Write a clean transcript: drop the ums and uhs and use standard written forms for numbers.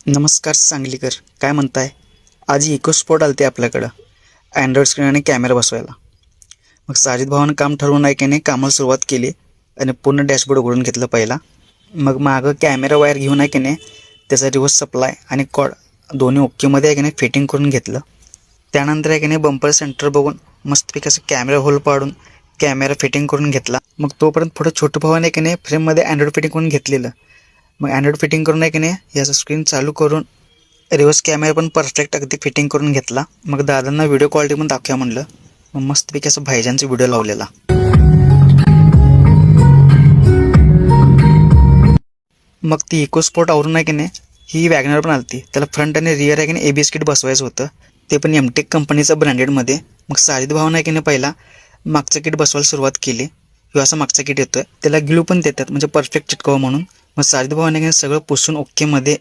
नमस्कार सांगलीकर, काय म्हणताय? आज इकोस्पोर्ट आलते आपल्याकडं अँड्रॉइड स्क्रीन आणि कॅमेरा बसवायला. मग साजिद भावानं काम ठरवून आहे की नाही कामाला सुरुवात केली आणि पूर्ण डॅशबोर्ड उघडून घेतलं पहिला. मग मागं कॅमेरा वायर घेऊन आहे की नाही त्याचा रिव्हर्स सप्लाय आणि कॉड दोन्ही ओकेमध्ये आहे की नाही फिटिंग करून घेतलं. त्यानंतर आहे की नाही बंपर सेंटर बघून मस्तपैकी असं कॅमेरा होल पाडून कॅमेरा फिटिंग करून घेतला. मग तोपर्यंत पुढं छोटं भावाने की नाही फ्रेममध्ये अँड्रॉइड फिटिंग करून घेतलेलं. मग अँड्रॉइड फिटिंग करून आहे की नाही याचं स्क्रीन चालू करून रिव्हर्स कॅमेरा पण परफेक्ट अगदी फिटिंग करून घेतला. मग दादांना व्हिडिओ क्वालिटी पण दाखवूया म्हणलं. मग मस्तपैकी असं भाईजानचा व्हिडिओ लावलेला. मग ती इकोस्पोर्ट आवरून आहे की नाही ही वॅगनर पण आलती. त्याला फ्रंट आणि रिअर आहे की नाही ABS किट बसवायचं होतं, ते पण एमटेक कंपनीचं ब्रँडेडमध्ये. मग साजिद भावानं आहे की नाही पहिला मागचं किट बसवायला सुरुवात केली. ह्यो असा मागचा किट येतोय, त्याला ग्लू पण देतात म्हणजे परफेक्ट चिटकावं म्हणून. मग साजिद भावाने की नाही सगळं पुसून ओकेमध्ये